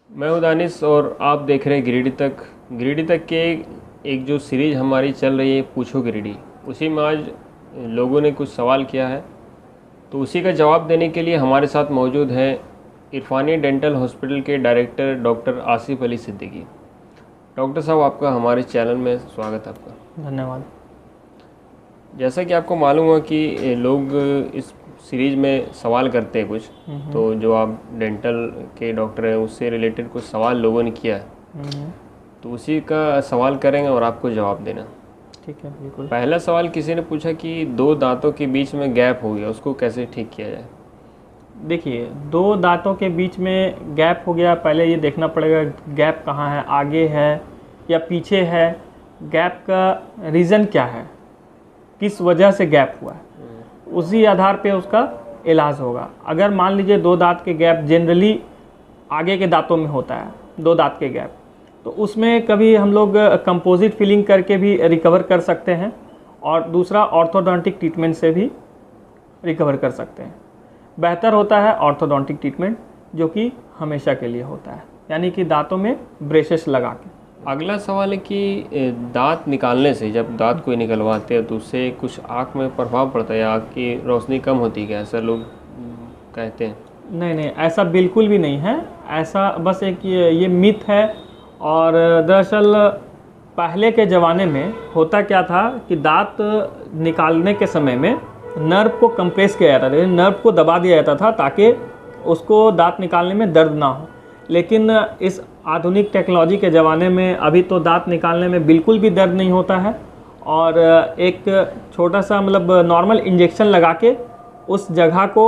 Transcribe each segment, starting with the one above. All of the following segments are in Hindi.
मैं हूं दानिश और आप देख रहे हैं गिरिडीह तक के एक जो सीरीज़ हमारी चल रही है पूछो गिरिडीह, उसी में आज लोगों ने कुछ सवाल किया है। तो उसी का जवाब देने के लिए हमारे साथ मौजूद हैं इरफानी डेंटल हॉस्पिटल के director doctor Asif Ali Siddiqui. Doctor साहब, आपका हमारे चैनल में स्वागत है। आपका धन्यवाद। जैसा कि आपको मालूम हो कि लोग इस सीरीज़ में सवाल करते हैं कुछ, तो जो आप डेंटल के डॉक्टर हैं उससे रिलेटेड कुछ सवाल लोगों ने किया है, तो उसी का सवाल करेंगे और आपको जवाब देना। ठीक है, बिल्कुल। पहला सवाल किसी ने पूछा कि दो दांतों के बीच में गैप हो गया, उसको कैसे ठीक किया जाए। देखिए, दो दांतों के बीच में गैप हो गया, पहले ये देखना पड़ेगा गैप कहाँ है, आगे है या पीछे है, गैप का रीज़न क्या है, किस वजह से गैप हुआ है, उसी आधार पे उसका इलाज होगा। अगर मान लीजिए दो दांत के गैप जनरली आगे के दांतों में होता है, दो दांत के गैप, तो उसमें कभी हम लोग कंपोजिट फिलिंग करके भी रिकवर कर सकते हैं और दूसरा ऑर्थोडोंटिक ट्रीटमेंट से भी रिकवर कर सकते हैं। बेहतर होता है ऑर्थोडोंटिक ट्रीटमेंट, जो कि हमेशा के लिए होता है, यानी कि दांतों में ब्रेसेस लगा के। अगला सवाल है कि दांत निकालने से, जब दांत कोई निकलवाते हैं तो उससे कुछ आँख में प्रभाव पड़ता है या आँख की रोशनी कम होती है क्या, ऐसा लोग कहते हैं। नहीं, ऐसा बिल्कुल भी नहीं है। ऐसा बस एक ये मिथ है। और दरअसल पहले के ज़माने में होता क्या था कि दांत निकालने के समय में नर्व को कंप्रेस किया जाता था, नर्व को दबा दिया जाता था ताकि उसको दांत निकालने में दर्द ना हो। लेकिन इस आधुनिक टेक्नोलॉजी के ज़माने में अभी तो दांत निकालने में बिल्कुल भी दर्द नहीं होता है और एक छोटा सा मतलब नॉर्मल इंजेक्शन लगा के उस जगह को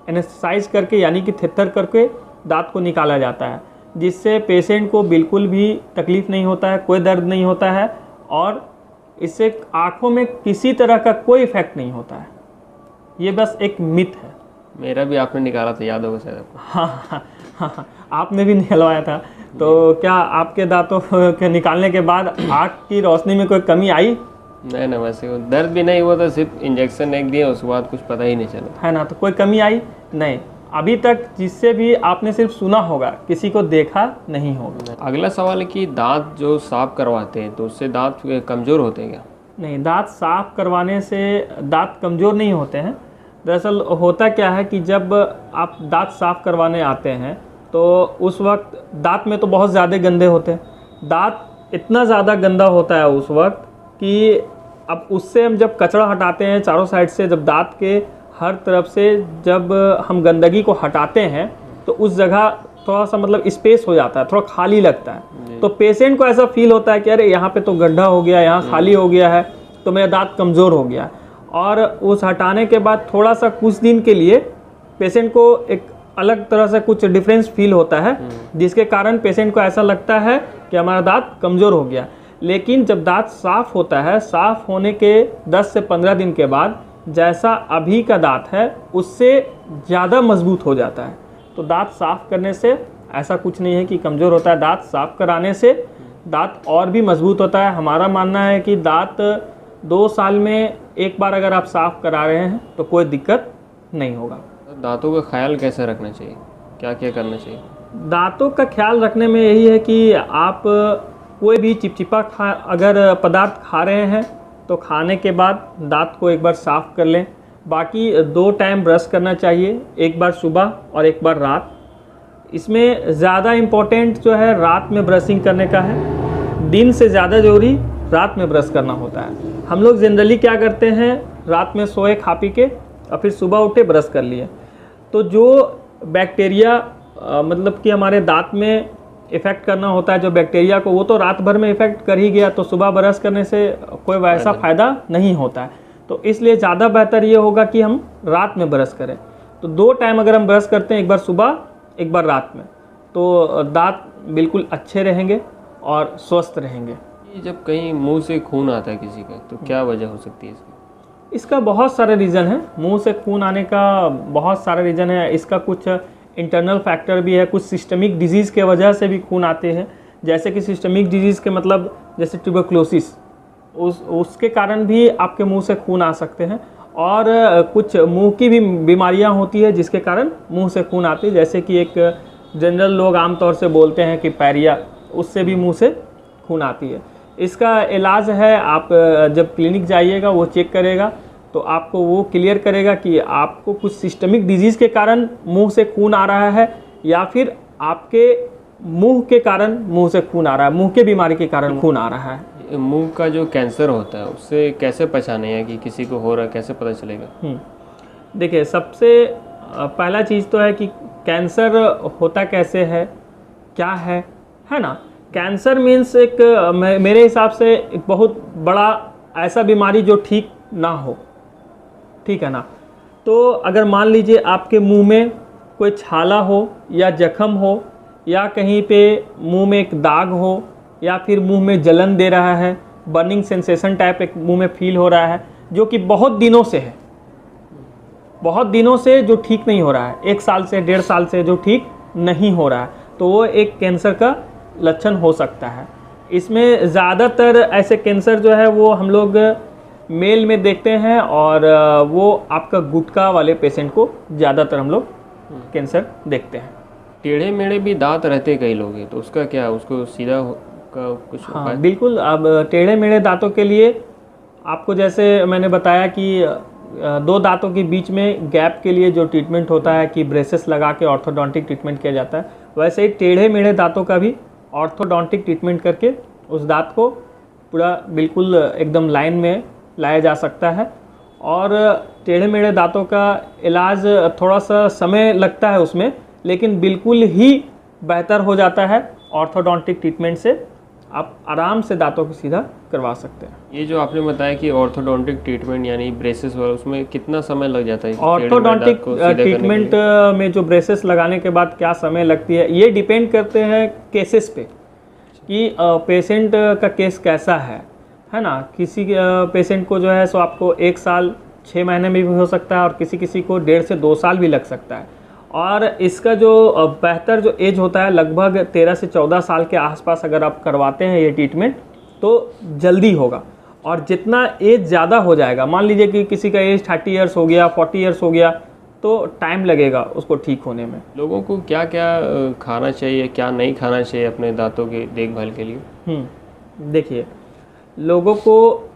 एनेस्थेसाइज करके, यानी कि थेथर करके दांत को निकाला जाता है, जिससे पेशेंट को बिल्कुल भी तकलीफ़ नहीं होता है, कोई दर्द नहीं होता है और इससे आँखों में किसी तरह का कोई इफेक्ट नहीं होता है। ये बस एक मिथ है। मेरा भी आपने निकाला था, याद होगा शायद आपको। हाँ, आपने भी निकलवाया था। तो क्या आपके दांतों के निकालने के बाद आँख की रोशनी में कोई कमी आई? नहीं ना, वैसे वो दर्द भी नहीं हुआ था, सिर्फ इंजेक्शन एक दिया, उसके बाद कुछ पता ही नहीं चला, है ना। तो कोई कमी आई नहीं अभी तक, जिससे भी आपने सिर्फ सुना होगा, किसी को देखा नहीं होगा। अगला सवाल है कि दांत जो साफ करवाते हैं तो उससे दांत कमज़ोर होते हैं क्या। नहीं, दांत साफ करवाने से दांत कमज़ोर नहीं होते हैं। दरअसल होता क्या है कि जब आप दांत साफ करवाने आते हैं तो उस वक्त दांत में तो बहुत ज़्यादा गंदे होते हैं, दांत इतना ज़्यादा गंदा होता है उस वक्त कि अब उससे हम जब कचरा हटाते हैं चारों साइड से, जब दांत के हर तरफ से जब हम गंदगी को हटाते हैं तो उस जगह थोड़ा सा मतलब स्पेस हो जाता है, थोड़ा खाली लगता है। तो पेशेंट को ऐसा फील होता है कि अरे यहाँ पे तो गड्ढा हो गया, यहाँ खाली हो गया है, तो मेरा दांत कमज़ोर हो गया। और उस हटाने के बाद थोड़ा सा कुछ दिन के लिए पेशेंट को एक अलग तरह से कुछ डिफरेंस फील होता है, जिसके कारण पेशेंट को ऐसा लगता है कि हमारा दांत कमज़ोर हो गया। लेकिन जब दांत साफ़ होता है, साफ़ होने के 10 से 15 दिन के बाद जैसा अभी का दांत है उससे ज़्यादा मजबूत हो जाता है। तो दांत साफ़ करने से ऐसा कुछ नहीं है कि कमज़ोर होता है, दांत साफ़ कराने से दांत और भी मजबूत होता है। हमारा मानना है कि दांत 2 साल में एक बार अगर आप साफ़ करा रहे हैं तो कोई दिक्कत नहीं होगा। दांतों का ख्याल कैसे रखना चाहिए, क्या क्या करना चाहिए। दांतों का ख्याल रखने में यही है कि आप कोई भी चिपचिपा अगर पदार्थ खा रहे हैं तो खाने के बाद दांत को एक बार साफ़ कर लें। बाकी 2 टाइम ब्रश करना चाहिए, एक बार सुबह और एक बार रात। इसमें ज़्यादा इम्पोर्टेंट जो है रात में ब्रशिंग करने का है, दिन से ज़्यादा ज़रूरी रात में ब्रश करना होता है। हम लोग जनरली क्या करते हैं, रात में सोए खा पी के और फिर सुबह उठे ब्रश कर लिए, तो जो बैक्टीरिया मतलब कि हमारे दांत में इफ़ेक्ट करना होता है, जो बैक्टीरिया को, वो तो रात भर में इफ़ेक्ट कर ही गया, तो सुबह ब्रश करने से कोई वैसा फ़ायदा नहीं होता है। तो इसलिए ज़्यादा बेहतर ये होगा कि हम रात में ब्रश करें। तो 2 टाइम अगर हम ब्रश करते हैं, एक बार सुबह एक बार रात में, तो दांत बिल्कुल अच्छे रहेंगे और स्वस्थ रहेंगे। जब कहीं मुंह से खून आता है किसी का, तो क्या वजह हो सकती है इसकी। इसका बहुत सारे रीज़न है, मुंह से खून आने का बहुत सारे रीज़न है। इसका कुछ इंटरनल फैक्टर भी है, कुछ सिस्टमिक डिजीज़ के वजह से भी खून आते हैं। जैसे कि सिस्टमिक डिजीज़ के मतलब जैसे ट्यूबरक्लोसिस, उसके कारण भी आपके मुंह से खून आ सकते हैं। और कुछ मुंह की भी बीमारियां होती है जिसके कारण मुंह से खून आती है, जैसे कि एक जनरल लोग आमतौर से बोलते हैं कि पैरिया, उससे भी मुंह से खून आती है। इसका इलाज है, आप जब क्लिनिक जाइएगा वो चेक करेगा तो आपको वो क्लियर करेगा कि आपको कुछ सिस्टमिक डिजीज़ के कारण मुंह से खून आ रहा है या फिर आपके मुंह के कारण मुंह से खून आ रहा है, मुंह के बीमारी के कारण खून आ रहा है। मुंह का जो कैंसर होता है उससे कैसे पहचाने हैं कि किसी को हो रहा है, कैसे पता चलेगा? देखिए, सबसे पहला चीज़ तो है कि कैंसर होता कैसे है, क्या है ना। कैंसर मीन्स एक मेरे हिसाब से एक बहुत बड़ा ऐसा बीमारी जो ठीक ना हो, ठीक है ना। तो अगर मान लीजिए आपके मुंह में कोई छाला हो या जख्म हो या कहीं पे मुंह में एक दाग हो या फिर मुंह में जलन दे रहा है, बर्निंग सेंसेशन टाइप एक मुंह में फील हो रहा है, जो कि बहुत दिनों से है, बहुत दिनों से जो ठीक नहीं हो रहा है, 1 साल से 1.5 साल से जो ठीक नहीं हो रहा है, तो वो एक कैंसर का लक्षण हो सकता है। इसमें ज़्यादातर ऐसे कैंसर जो है वो हम लोग मेल में देखते हैं और वो आपका गुटखा वाले पेशेंट को ज़्यादातर हम लोग कैंसर देखते हैं। टेढ़े मेढ़े भी दांत रहते कई लोग हैं, तो उसका क्या, उसको सीधा का कुछ उपाय? हाँ बिल्कुल। अब टेढ़े मेढ़े दांतों के लिए आपको, जैसे मैंने बताया कि 2 दांतों के बीच में गैप के लिए जो ट्रीटमेंट होता है कि ब्रेसेस लगा के ऑर्थोडोंटिक ट्रीटमेंट किया जाता है, वैसे ही टेढ़े मेढ़े दांतों का भी ऑर्थोडोंटिक ट्रीटमेंट करके उस दांत को पूरा बिल्कुल एकदम लाइन में लाया जा सकता है। और टेढ़े मेढ़े दांतों का इलाज थोड़ा सा समय लगता है उसमें, लेकिन बिल्कुल ही बेहतर हो जाता है ऑर्थोडोंटिक ट्रीटमेंट से। आप आराम से दांतों को सीधा करवा सकते हैं। ये जो आपने बताया कि ऑर्थोडोंटिक ट्रीटमेंट यानी ब्रेसेस वाला, उसमें कितना समय लग जाता है? ऑर्थोडोंटिक ट्रीटमेंट में जो ब्रेसेस लगाने के बाद क्या समय लगती है, ये डिपेंड करते हैं केसेस पे कि पेशेंट का केस कैसा है ना। किसी पेशेंट को जो है सो आपको 1 साल 6 महीने में भी हो सकता है और किसी को 1.5 से 2 साल भी लग सकता है। और इसका जो बेहतर जो एज होता है लगभग 13 से 14 साल के आसपास अगर आप करवाते हैं ये ट्रीटमेंट तो जल्दी होगा। और जितना एज ज़्यादा हो जाएगा, मान लीजिए कि किसी का एज 30 ईयर्स हो गया, 40 ईयर्स हो गया, तो टाइम लगेगा उसको ठीक होने में। लोगों को क्या क्या खाना चाहिए, क्या नहीं खाना चाहिए अपने दांतों की देखभाल के लिए? देखिए, लोगों को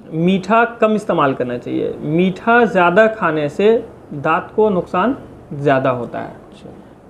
मीठा कम इस्तेमाल करना चाहिए। मीठा ज़्यादा खाने से दांत को नुकसान ज़्यादा होता है।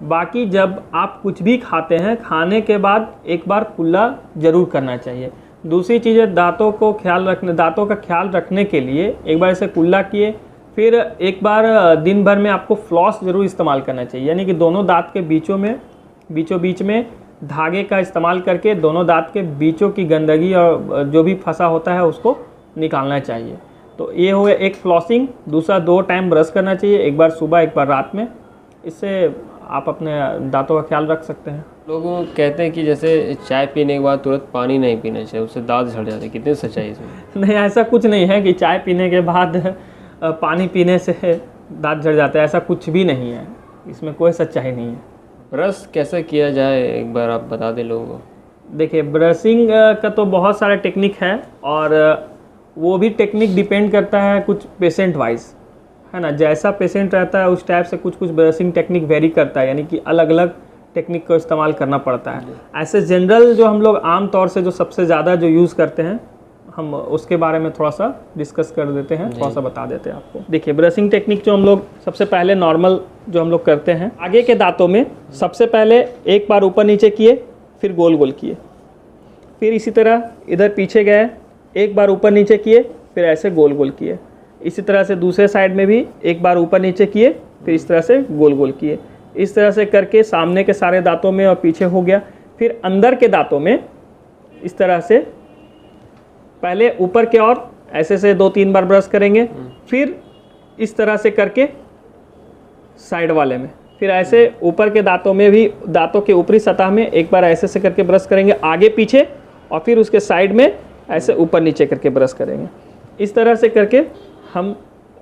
बाकी जब आप कुछ भी खाते हैं, खाने के बाद एक बार कुल्ला ज़रूर करना चाहिए। दूसरी चीज़ है, दांतों का ख्याल रखने के लिए एक बार ऐसे कुल्ला किए, फिर एक बार दिन भर में आपको फ्लॉस ज़रूर इस्तेमाल करना चाहिए। यानी कि दोनों दांत के बीचों बीच में धागे का इस्तेमाल करके दोनों दांत के बीचों की गंदगी और जो भी फंसा होता है उसको निकालना चाहिए। तो ये हो गया एक फ्लॉसिंग। दूसरा, 2 टाइम ब्रश करना चाहिए, एक बार सुबह एक बार रात में। इससे आप अपने दांतों का ख्याल रख सकते हैं। लोग कहते हैं कि जैसे चाय पीने के बाद तुरंत पानी नहीं पीना चाहिए, उससे दांत झड़ जाते हैं, कितनी सच्चाई इसमें? नहीं, ऐसा कुछ नहीं है कि चाय पीने के बाद पानी पीने से दांत झड़ जाता है, ऐसा कुछ भी नहीं है, इसमें कोई सच्चाई नहीं है। ब्रश कैसे किया जाए, एक बार आप बता दें लोगों को। देखिए, ब्रशिंग का तो बहुत सारा टेक्निक है और वो भी टेक्निक डिपेंड करता है कुछ पेशेंट वाइज, है ना। जैसा पेशेंट रहता है उस टाइप से कुछ ब्रशिंग टेक्निक वेरी करता है, यानी कि अलग अलग टेक्निक को इस्तेमाल करना पड़ता है। ऐसे जनरल जो हम लोग आम तौर से जो सबसे ज़्यादा जो यूज़ करते हैं, हम उसके बारे में थोड़ा सा डिस्कस कर देते हैं, थोड़ा सा बता देते हैं आपको। देखिए, ब्रशिंग टेक्निक जो हम लोग सबसे पहले नॉर्मल जो हम लोग करते हैं, आगे के दांतों में सबसे पहले एक बार ऊपर नीचे किए, फिर गोल गोल किए, फिर इसी तरह इधर पीछे गए, एक बार ऊपर नीचे किए, फिर ऐसे गोल गोल किए। इसी तरह से दूसरे साइड में भी एक बार ऊपर नीचे किए, फिर इस तरह से गोल गोल किए। इस तरह से करके सामने के सारे दांतों में और पीछे हो गया। फिर अंदर के दांतों में इस तरह से पहले ऊपर के और ऐसे से 2-3 बार ब्रश करेंगे, फिर इस तरह से करके साइड वाले में, फिर ऐसे ऊपर के दांतों में भी, दांतों के ऊपरी सतह में एक बार ऐसे से करके ब्रश करेंगे आगे पीछे, और फिर उसके साइड में ऐसे ऊपर नीचे करके ब्रश करेंगे। इस तरह से करके हम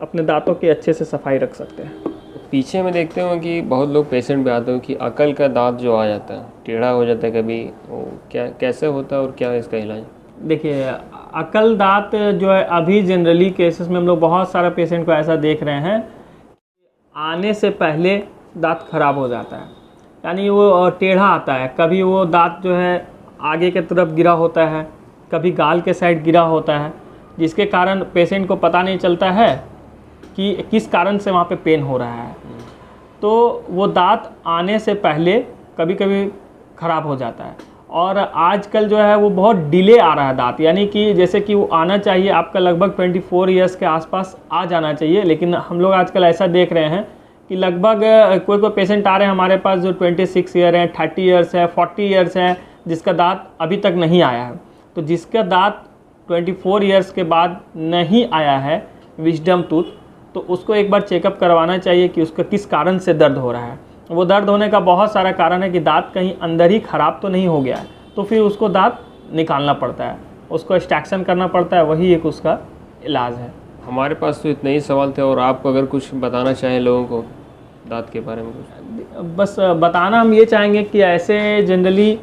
अपने दांतों की अच्छे से सफाई रख सकते हैं। पीछे में देखते हो कि बहुत लोग पेशेंट पे आते हो कि अकल का दांत जो आ जाता है, टेढ़ा हो जाता है कभी, वो क्या कैसे होता है और क्या है इसका इलाज? देखिए, अकल दांत जो है अभी जनरली केसेस में हम लोग बहुत सारा पेशेंट को ऐसा देख रहे हैं, आने से पहले दांत खराब हो जाता है, यानी वो टेढ़ा आता है, कभी वो दांत जो है आगे के तरफ गिरा होता है, कभी गाल के साइड गिरा होता है, जिसके कारण पेशेंट को पता नहीं चलता है कि किस कारण से वहाँ पे पेन हो रहा है। तो वो दांत आने से पहले कभी कभी ख़राब हो जाता है, और आजकल जो है वो बहुत डिले आ रहा है दांत, यानी कि जैसे कि वो आना चाहिए आपका लगभग 24 इयर्स के आसपास आ जाना चाहिए, लेकिन हम लोग आजकल ऐसा देख रहे हैं कि लगभग कोई पेशेंट आ रहे हैं हमारे पास जो 26 ईयर है, 30 इयर्स है, 40 इयर्स है, जिसका दांत अभी तक नहीं आया है। तो जिसका दांत 24 इयर्स के बाद नहीं आया है विजडम टूथ, तो उसको एक बार चेकअप करवाना चाहिए कि उसका किस कारण से दर्द हो रहा है। वो दर्द होने का बहुत सारा कारण है कि दांत कहीं अंदर ही ख़राब तो नहीं हो गया है, तो फिर उसको दांत निकालना पड़ता है, उसको एक्सट्रैक्शन करना पड़ता है, वही एक उसका इलाज है। हमारे पास तो इतने ही सवाल थे, और आप अगर कुछ बताना चाहें लोगों को दांत के बारे में कुछ। बस बताना हम ये चाहेंगे कि ऐसे जनरली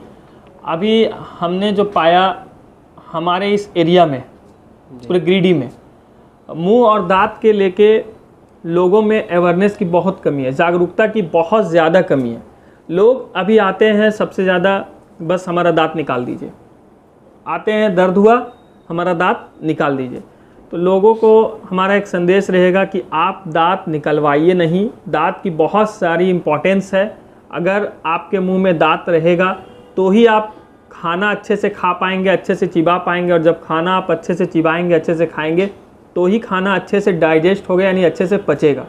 अभी हमने जो पाया हमारे इस एरिया में, पूरे गिरिडीह में, मुंह और दांत के लेके लोगों में अवेयरनेस की बहुत कमी है, जागरूकता की बहुत ज़्यादा कमी है। लोग अभी आते हैं सबसे ज़्यादा बस हमारा दांत निकाल दीजिए, आते हैं दर्द हुआ हमारा दांत निकाल दीजिए। तो लोगों को हमारा एक संदेश रहेगा कि आप दांत निकलवाइए नहीं, दांत की बहुत सारी इम्पोर्टेंस है। अगर आपके मुंह में दांत रहेगा तो ही आप खाना अच्छे से खा पाएंगे, अच्छे से चिबा पाएंगे, और जब खाना आप अच्छे से चिबाएंगे, अच्छे से खाएंगे, तो ही खाना अच्छे से डाइजेस्ट होगा, यानी अच्छे से पचेगा।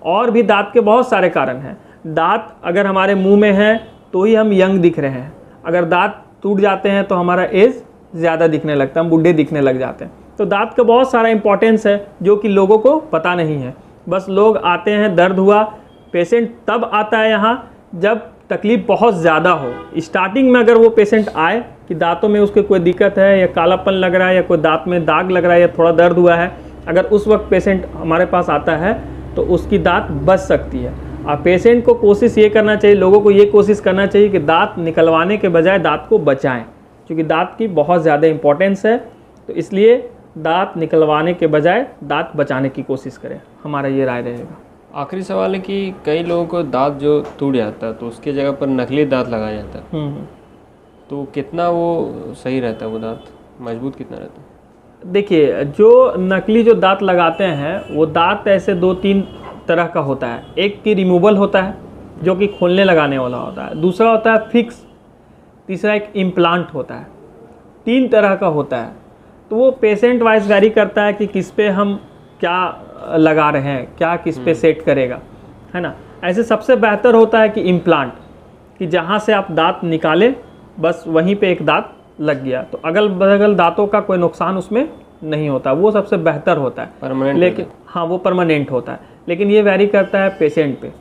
और भी दांत के बहुत सारे कारण हैं। दांत अगर हमारे मुंह में है तो ही हम यंग दिख रहे हैं, अगर दांत टूट जाते हैं तो हमारा एज ज़्यादा दिखने लगता है, हम बूढ़े दिखने लग जाते हैं। तो दांत का बहुत सारा इंपॉर्टेंस है जो कि लोगों को पता नहीं है। बस लोग आते हैं, दर्द हुआ, पेशेंट तब आता है यहाँ जब तकलीफ़ बहुत ज़्यादा हो। स्टार्टिंग में अगर वो पेशेंट आए कि दांतों में उसके कोई दिक्कत है, या कालापन लग रहा है, या कोई दांत में दाग लग रहा है, या थोड़ा दर्द हुआ है, अगर उस वक्त पेशेंट हमारे पास आता है तो उसकी दांत बच सकती है। और पेशेंट को कोशिश ये करना चाहिए, लोगों को ये कोशिश करना चाहिए कि दांत निकलवाने के बजाय दांत को बचाएं, क्योंकि दांत की बहुत ज़्यादा इंपॉर्टेंस है। तो इसलिए दांत निकलवाने के बजाय दांत बचाने की कोशिश करें, हमारा ये राय रहेगा। आखिरी सवाल है कि कई लोगों को दांत जो टूट जाता है तो उसके जगह पर नकली दांत लगाया जाता है, तो कितना वो सही रहता है, वो दांत मजबूत कितना रहता है? देखिए, जो नकली जो दांत लगाते हैं वो दांत ऐसे 2-3 तरह का होता है। एक की रिमूवल होता है जो कि खोलने लगाने वाला होता है, दूसरा होता है फिक्स, तीसरा एक इम्प्लांट होता है। 3 तरह का होता है। तो वो पेशेंट वाइज वैरी करता है कि किस पे हम क्या लगा रहे हैं, क्या किस पे सेट करेगा, है ना। ऐसे सबसे बेहतर होता है कि इम्प्लांट, कि जहाँ से आप दांत निकालें बस वहीं पे एक दांत लग गया, तो अगल बगल दांतों का कोई नुकसान उसमें नहीं होता, वो सबसे बेहतर होता है। परमानेंट, लेकिन हाँ, वो परमानेंट होता है, लेकिन ये वैरी करता है पेशेंट पे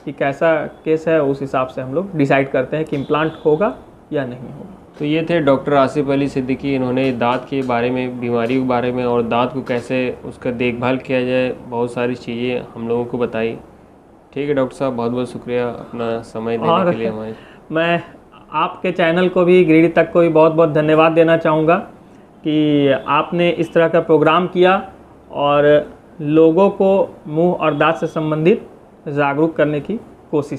कि कैसा केस है, उस हिसाब से हम लोग डिसाइड करते हैं कि इम्प्लांट होगा या नहीं होगा। तो ये थे डॉक्टर आसिफ अली सिद्दीकी। इन्होंने दांत के बारे में, बीमारी के बारे में, और दांत को कैसे उसका देखभाल किया जाए, बहुत सारी चीज़ें हम लोगों को बताई। ठीक है डॉक्टर साहब, बहुत बहुत शुक्रिया अपना समय देने के लिए हमारे। मैं आपके चैनल को भी, गिरिडीह तक को भी बहुत बहुत धन्यवाद देना चाहूँगा कि आपने इस तरह का प्रोग्राम किया और लोगों को मुंह और दांत से संबंधित जागरूक करने की कोशिश